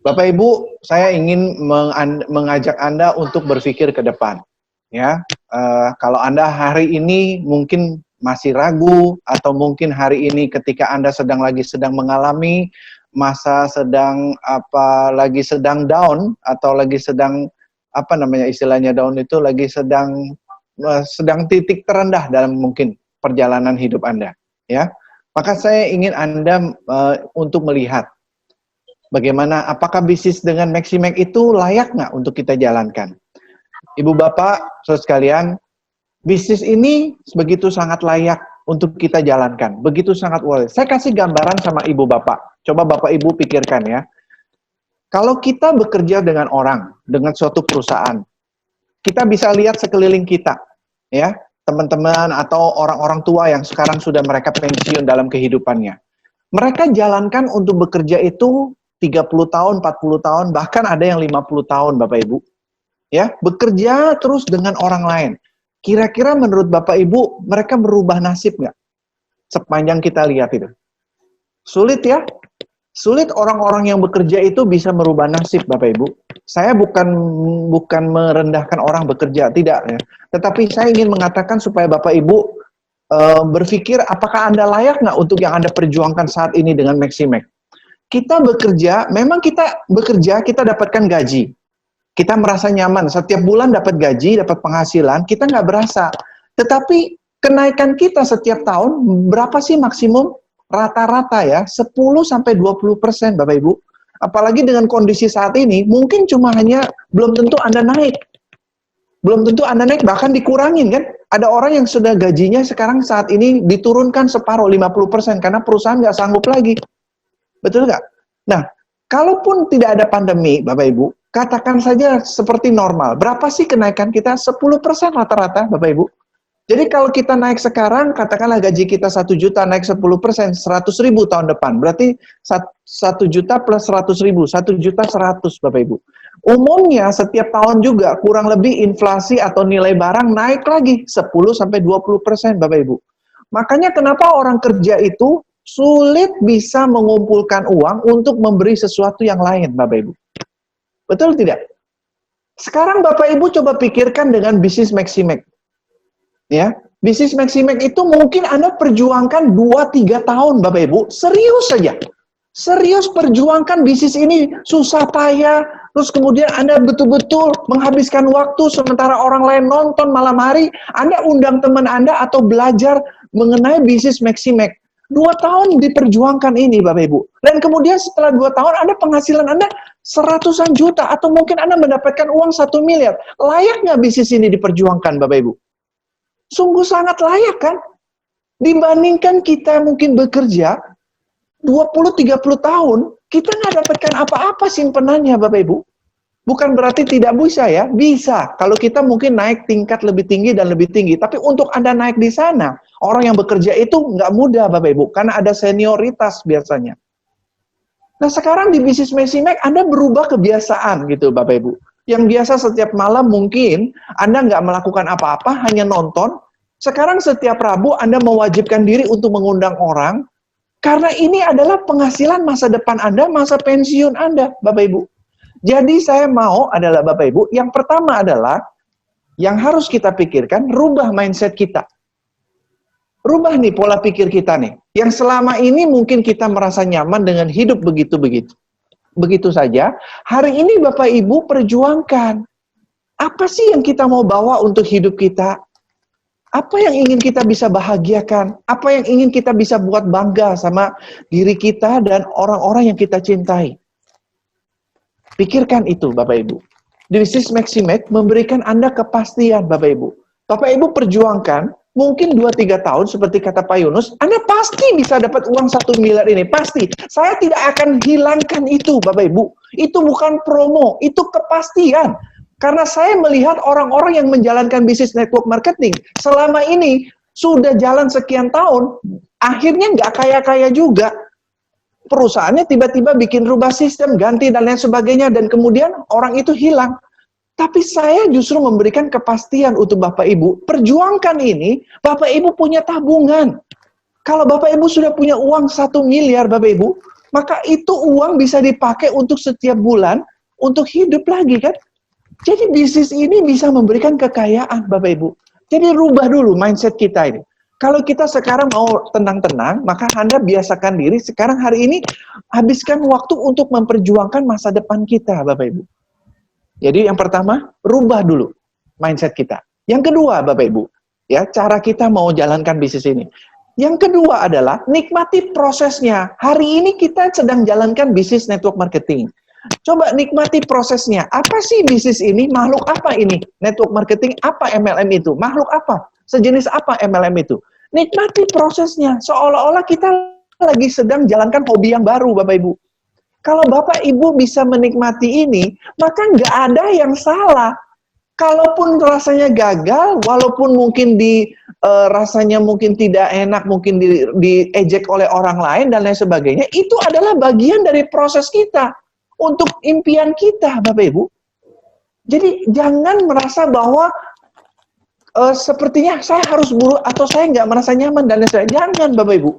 Bapak Ibu, saya ingin mengajak Anda untuk berpikir ke depan. Ya, kalau Anda hari ini mungkin masih ragu, atau mungkin hari ini ketika Anda sedang mengalami masa lagi sedang down, atau lagi sedang istilahnya down itu lagi sedang titik terendah dalam mungkin perjalanan hidup Anda. Ya, maka saya ingin Anda untuk melihat bagaimana, apakah bisnis dengan Maximax itu layak nggak untuk kita jalankan? Ibu Bapak, saudara sekalian, bisnis ini begitu sangat layak untuk kita jalankan. Begitu sangat boleh. Saya kasih gambaran sama Ibu Bapak. Coba Bapak Ibu pikirkan ya. Kalau kita bekerja dengan orang, dengan suatu perusahaan, kita bisa lihat sekeliling kita, ya, teman-teman atau orang-orang tua yang sekarang sudah mereka pensiun dalam kehidupannya. Mereka jalankan untuk bekerja itu 30 tahun, 40 tahun, bahkan ada yang 50 tahun, Bapak Ibu. Ya, bekerja terus dengan orang lain. Kira-kira menurut Bapak Ibu, mereka merubah nasib nggak? Sepanjang kita lihat itu. Sulit ya? Sulit orang-orang yang bekerja itu bisa merubah nasib, Bapak Ibu. Saya bukan merendahkan orang bekerja, tidak ya. Tetapi saya ingin mengatakan supaya Bapak Ibu berpikir apakah Anda layak nggak untuk yang Anda perjuangkan saat ini dengan Maximax. Kita bekerja, memang kita bekerja, kita dapatkan gaji. Kita merasa nyaman, setiap bulan dapat gaji, dapat penghasilan, kita nggak berasa. Tetapi kenaikan kita setiap tahun, berapa sih maksimum? Rata-rata ya, 10-20% Bapak Ibu. Apalagi dengan kondisi saat ini, mungkin cuma hanya, belum tentu Anda naik. Belum tentu Anda naik, bahkan dikurangin kan. Ada orang yang sudah gajinya sekarang saat ini diturunkan separuh, 50%, karena perusahaan nggak sanggup lagi. Betul nggak? Nah, kalaupun tidak ada pandemi, Bapak Ibu, katakan saja seperti normal. Berapa sih kenaikan kita? 10% rata-rata, Bapak Ibu. Jadi kalau kita naik sekarang, katakanlah gaji kita 1 juta, naik 10%, 100 ribu tahun depan. Berarti 1 juta plus 100 ribu, 1 juta 100, Bapak Ibu. Umumnya setiap tahun juga kurang lebih inflasi atau nilai barang naik lagi 10-20%, Bapak Ibu. Makanya kenapa orang kerja itu sulit bisa mengumpulkan uang untuk memberi sesuatu yang lain, Bapak Ibu. Betul tidak? Sekarang Bapak Ibu coba pikirkan dengan bisnis Maximax. Ya, bisnis Maximax itu mungkin Anda perjuangkan 2-3 tahun, Bapak Ibu. Serius saja. Serius perjuangkan bisnis ini, susah payah. Terus kemudian Anda betul-betul menghabiskan waktu sementara orang lain nonton malam hari. Anda undang teman Anda atau belajar mengenai bisnis Maximax. 2 tahun diperjuangkan ini, Bapak Ibu. Dan kemudian setelah 2 tahun, Anda penghasilan Anda seratusan juta, atau mungkin Anda mendapatkan uang 1 miliar. Layak nggak bisnis ini diperjuangkan, Bapak Ibu? Sungguh sangat layak kan? Dibandingkan kita mungkin bekerja 20-30 tahun, kita nggak dapatkan apa-apa simpenannya, Bapak Ibu. Bukan berarti tidak bisa ya, bisa. Kalau kita mungkin naik tingkat lebih tinggi dan lebih tinggi. Tapi untuk Anda naik di sana, orang yang bekerja itu nggak mudah, Bapak Ibu. Karena ada senioritas biasanya. Nah sekarang di bisnis Maximax, Anda berubah kebiasaan gitu, Bapak Ibu. Yang biasa setiap malam mungkin Anda nggak melakukan apa-apa, hanya nonton. Sekarang setiap Rabu Anda mewajibkan diri untuk mengundang orang, karena ini adalah penghasilan masa depan Anda, masa pensiun Anda, Bapak Ibu. Jadi saya mau adalah Bapak Ibu, yang pertama adalah, yang harus kita pikirkan, rubah mindset kita. Rubah nih pola pikir kita nih. Yang selama ini mungkin kita merasa nyaman dengan hidup begitu-begitu. Begitu saja, hari ini Bapak Ibu perjuangkan. Apa sih yang kita mau bawa untuk hidup kita? Apa yang ingin kita bisa bahagiakan? Apa yang ingin kita bisa buat bangga sama diri kita dan orang-orang yang kita cintai? Pikirkan itu, Bapak Ibu. Bisnis Maximax memberikan Anda kepastian, Bapak Ibu. Bapak Ibu perjuangkan, mungkin 2-3 tahun seperti kata Pak Yunus, Anda pasti bisa dapat uang 1 miliar ini, pasti. Saya tidak akan hilangkan itu, Bapak Ibu. Itu bukan promo, itu kepastian. Karena saya melihat orang-orang yang menjalankan bisnis network marketing, selama ini sudah jalan sekian tahun, akhirnya nggak kaya-kaya juga. Perusahaannya tiba-tiba bikin rubah sistem, ganti dan lain sebagainya, dan kemudian orang itu hilang. Tapi saya justru memberikan kepastian untuk Bapak Ibu, perjuangkan ini, Bapak Ibu punya tabungan. Kalau Bapak Ibu sudah punya uang 1 miliar, Bapak Ibu, maka itu uang bisa dipakai untuk setiap bulan, untuk hidup lagi kan. Jadi bisnis ini bisa memberikan kekayaan, Bapak Ibu. Jadi rubah dulu mindset kita ini. Kalau kita sekarang mau tenang-tenang, maka Anda biasakan diri sekarang hari ini habiskan waktu untuk memperjuangkan masa depan kita, Bapak Ibu. Jadi yang pertama, rubah dulu mindset kita. Yang kedua, Bapak Ibu, ya, cara kita mau jalankan bisnis ini. Yang kedua adalah nikmati prosesnya. Hari ini kita sedang jalankan bisnis network marketing. Coba nikmati prosesnya. Apa sih bisnis ini? Makhluk apa ini? Network marketing apa MLM itu? Makhluk apa? Sejenis apa MLM itu? Nikmati prosesnya. Seolah-olah kita lagi sedang jalankan hobi yang baru, Bapak Ibu. Kalau Bapak Ibu bisa menikmati ini, maka nggak ada yang salah. Kalaupun rasanya gagal, walaupun mungkin rasanya mungkin tidak enak, mungkin diejek oleh orang lain dan lain sebagainya, itu adalah bagian dari proses kita untuk impian kita, Bapak Ibu. Jadi jangan merasa bahwa sepertinya saya harus buru atau saya nggak merasa nyaman dan lain sebagainya. Jangan, Bapak Ibu.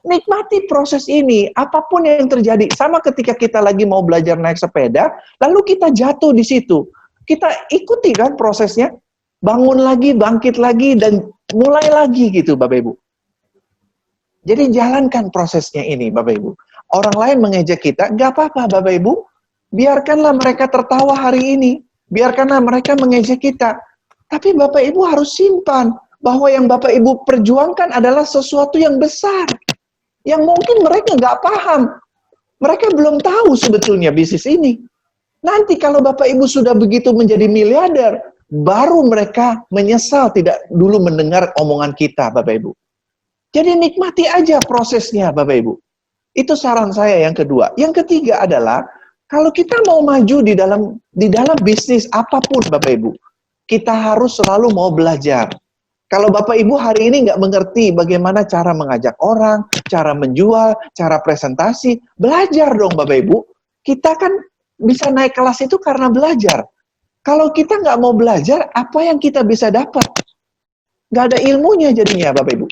Nikmati proses ini, apapun yang terjadi. Sama ketika kita lagi mau belajar naik sepeda, lalu kita jatuh di situ. Kita ikuti kan prosesnya, bangun lagi, bangkit lagi, dan mulai lagi gitu, Bapak Ibu. Jadi jalankan prosesnya ini, Bapak Ibu. Orang lain mengejek kita, nggak apa-apa, Bapak Ibu. Biarkanlah mereka tertawa hari ini. Biarkanlah mereka mengejek kita. Tapi Bapak Ibu harus simpan bahwa yang Bapak Ibu perjuangkan adalah sesuatu yang besar. Yang mungkin mereka nggak paham. Mereka belum tahu sebetulnya bisnis ini. Nanti kalau Bapak Ibu sudah begitu menjadi miliarder, baru mereka menyesal tidak dulu mendengar omongan kita, Bapak Ibu. Jadi nikmati aja prosesnya, Bapak Ibu. Itu saran saya yang kedua. Yang ketiga adalah, kalau kita mau maju di dalam bisnis apapun, Bapak Ibu, kita harus selalu mau belajar. Kalau Bapak Ibu hari ini nggak mengerti bagaimana cara mengajak orang, cara menjual, cara presentasi, belajar dong Bapak Ibu. Kita kan bisa naik kelas itu karena belajar. Kalau kita nggak mau belajar, apa yang kita bisa dapat? Nggak ada ilmunya jadinya, Bapak Ibu.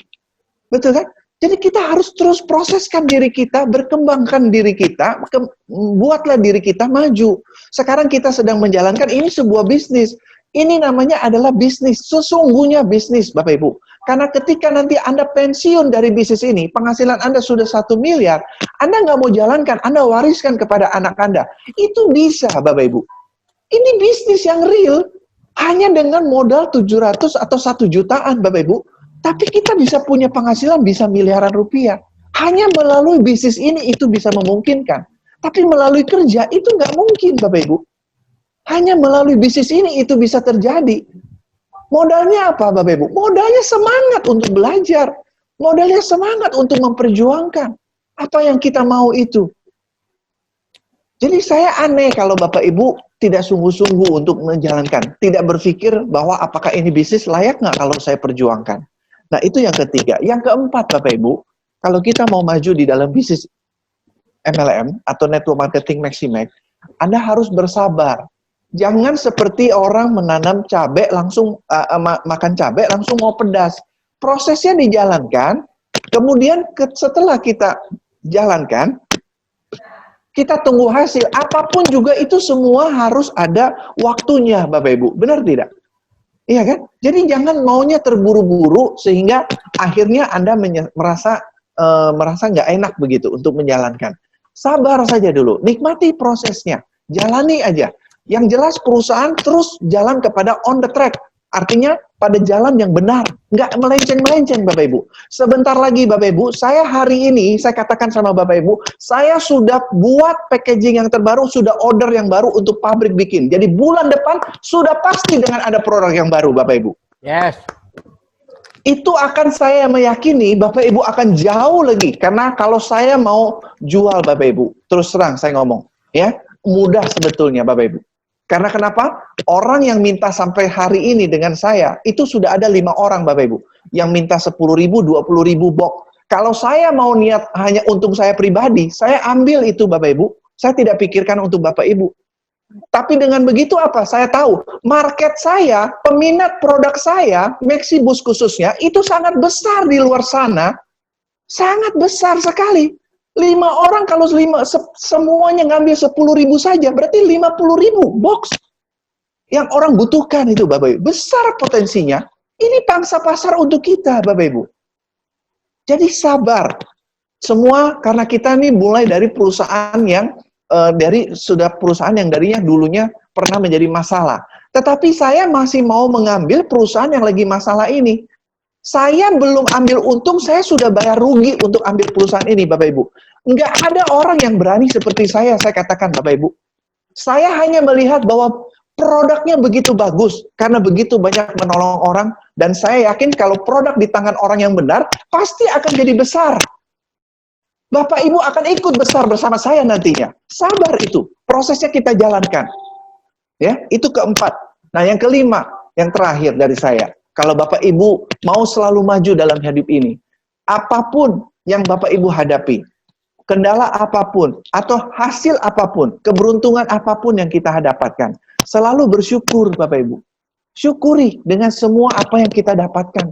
Betul kan? Jadi kita harus terus proseskan diri kita, berkembangkan diri kita, buatlah diri kita maju. Sekarang kita sedang menjalankan ini sebuah bisnis. Ini namanya adalah bisnis, sesungguhnya bisnis, Bapak Ibu. Karena ketika nanti Anda pensiun dari bisnis ini, penghasilan Anda sudah 1 miliar, Anda nggak mau jalankan, Anda wariskan kepada anak Anda. Itu bisa, Bapak Ibu. Ini bisnis yang real, hanya dengan modal 700 atau 1 jutaan, Bapak Ibu. Tapi kita bisa punya penghasilan bisa miliaran rupiah. Hanya melalui bisnis ini itu bisa memungkinkan. Tapi melalui kerja itu nggak mungkin, Bapak Ibu. Hanya melalui bisnis ini itu bisa terjadi. Modalnya apa, Bapak Ibu? Modalnya semangat untuk belajar. Modalnya semangat untuk memperjuangkan. Apa yang kita mau itu. Jadi saya aneh kalau Bapak Ibu tidak sungguh-sungguh untuk menjalankan. Tidak berpikir bahwa apakah ini bisnis layak nggak kalau saya perjuangkan. Nah itu yang ketiga. Yang keempat, Bapak Ibu, kalau kita mau maju di dalam bisnis MLM atau Network Marketing Maximax, Anda harus bersabar. Jangan seperti orang menanam cabai langsung makan cabai langsung mau pedas. Prosesnya dijalankan, kemudian setelah kita jalankan, kita tunggu hasil. Apapun juga itu semua harus ada waktunya, Bapak Ibu. Benar tidak? Iya kan? Jadi jangan maunya terburu-buru sehingga akhirnya Anda merasa nggak enak begitu untuk menjalankan. Sabar saja dulu, nikmati prosesnya, jalani aja. Yang jelas perusahaan terus jalan kepada on the track. Artinya pada jalan yang benar. Nggak melenceng-melenceng, Bapak Ibu. Sebentar lagi, Bapak Ibu, saya hari ini, saya katakan sama Bapak Ibu, saya sudah buat packaging yang terbaru, sudah order yang baru untuk pabrik bikin. Jadi bulan depan sudah pasti dengan ada produk yang baru, Bapak Ibu. Yes. Itu akan saya meyakini Bapak Ibu akan jauh lagi. Karena kalau saya mau jual, Bapak Ibu, terus terang saya ngomong, ya mudah sebetulnya, Bapak Ibu. Karena kenapa? Orang yang minta sampai hari ini dengan saya, itu sudah ada 5 orang, Bapak Ibu. Yang minta 10.000, 20.000 box. Kalau saya mau niat hanya untuk saya pribadi, saya ambil itu, Bapak Ibu. Saya tidak pikirkan untuk Bapak Ibu. Tapi dengan begitu apa? Saya tahu, market saya, peminat produk saya, Maxibus khususnya, itu sangat besar di luar sana. Sangat besar sekali. 5 orang kalau semuanya ngambil 10.000 saja, berarti 50.000 box yang orang butuhkan itu, Bapak Ibu. Besar potensinya. Ini pangsa pasar untuk kita, Bapak Ibu. Jadi sabar. Semua karena kita nih mulai dari perusahaan yang perusahaan yang darinya dulunya pernah menjadi masalah. Tetapi saya masih mau mengambil perusahaan yang lagi masalah ini. Saya belum ambil untung, saya sudah bayar rugi untuk ambil perusahaan ini, Bapak Ibu. Nggak ada orang yang berani seperti saya katakan, Bapak Ibu. Saya hanya melihat bahwa produknya begitu bagus, karena begitu banyak menolong orang, dan saya yakin kalau produk di tangan orang yang benar, pasti akan jadi besar. Bapak Ibu akan ikut besar bersama saya nantinya. Sabar itu, prosesnya kita jalankan. Ya, itu keempat. Nah, yang kelima, yang terakhir dari saya. Kalau Bapak Ibu mau selalu maju dalam hidup ini, apapun yang Bapak Ibu hadapi, kendala apapun, atau hasil apapun, keberuntungan apapun yang kita dapatkan, selalu bersyukur Bapak Ibu. Syukuri dengan semua apa yang kita dapatkan.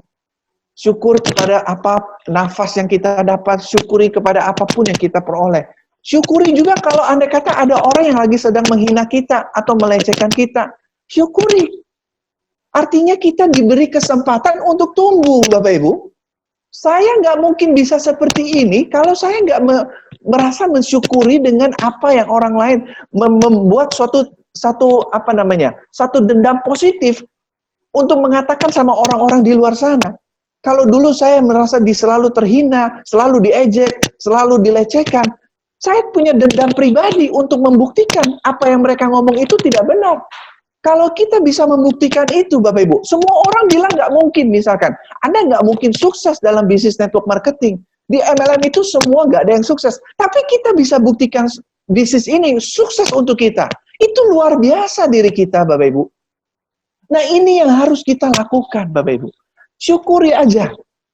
Syukur kepada apa nafas yang kita dapat, syukuri kepada apapun yang kita peroleh. Syukuri juga kalau andai kata ada orang yang lagi sedang menghina kita atau melecehkan kita. Syukuri. Artinya kita diberi kesempatan untuk tumbuh, Bapak Ibu. Saya nggak mungkin bisa seperti ini kalau saya nggak merasa mensyukuri dengan apa yang orang lain membuat satu dendam positif untuk mengatakan sama orang-orang di luar sana. Kalau dulu saya merasa selalu terhina, selalu diejek, selalu dilecehkan, saya punya dendam pribadi untuk membuktikan apa yang mereka ngomong itu tidak benar. Kalau kita bisa membuktikan itu, Bapak Ibu, semua orang bilang nggak mungkin, misalkan, Anda nggak mungkin sukses dalam bisnis network marketing. Di MLM itu semua nggak ada yang sukses. Tapi kita bisa buktikan bisnis ini sukses untuk kita. Itu luar biasa diri kita, Bapak Ibu. Nah, ini yang harus kita lakukan, Bapak Ibu. Syukuri aja.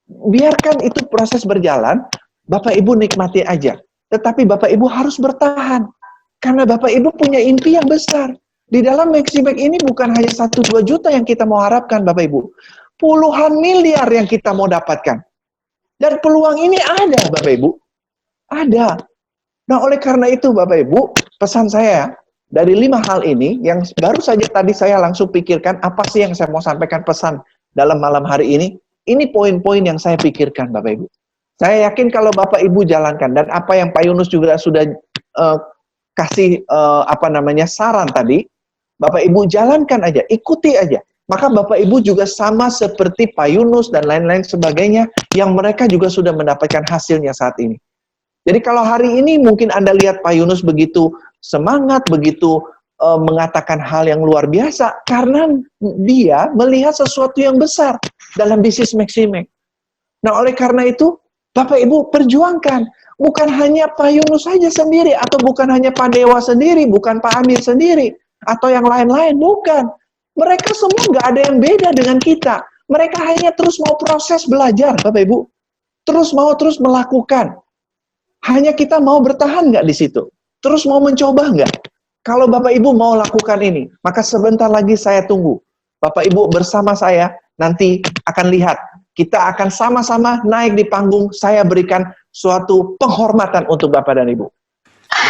Biarkan itu proses berjalan, Bapak Ibu nikmati aja. Tetapi Bapak Ibu harus bertahan. Karena Bapak Ibu punya impi yang besar. Di dalam Maximax ini bukan hanya 1-2 juta yang kita mau harapkan, Bapak Ibu. Puluhan miliar yang kita mau dapatkan. Dan peluang ini ada, Bapak Ibu. Ada. Nah, oleh karena itu, Bapak Ibu, pesan saya, dari 5 hal ini, yang baru saja tadi saya langsung pikirkan, apa sih yang saya mau sampaikan pesan dalam malam hari ini poin-poin yang saya pikirkan, Bapak Ibu. Saya yakin kalau Bapak Ibu jalankan, dan apa yang Pak Yunus juga sudah kasih saran tadi, Bapak Ibu jalankan aja, ikuti aja. Maka Bapak Ibu juga sama seperti Pak Yunus dan lain-lain sebagainya, yang mereka juga sudah mendapatkan hasilnya saat ini. Jadi kalau hari ini mungkin Anda lihat Pak Yunus begitu semangat, begitu mengatakan hal yang luar biasa, karena dia melihat sesuatu yang besar dalam bisnis Maximax. Nah, oleh karena itu, Bapak Ibu perjuangkan. Bukan hanya Pak Yunus saja sendiri, atau bukan hanya Pak Dewa sendiri, bukan Pak Amir sendiri, atau yang lain-lain, bukan. Mereka semua nggak ada yang beda dengan kita. Mereka hanya terus mau proses belajar, Bapak Ibu. Terus melakukan. Hanya kita mau bertahan nggak di situ? Terus mau mencoba nggak? Kalau Bapak Ibu mau lakukan ini, maka sebentar lagi saya tunggu. Bapak Ibu bersama saya nanti akan lihat. Kita akan sama-sama naik di panggung, saya berikan suatu penghormatan untuk Bapak dan Ibu.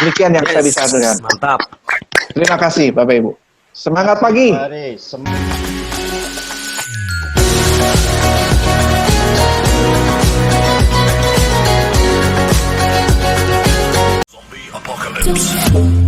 Demikian yang saya bisa sampaikan. Mantap. Terima kasih Bapak Ibu. Semangat pagi. Zombie apocalypse.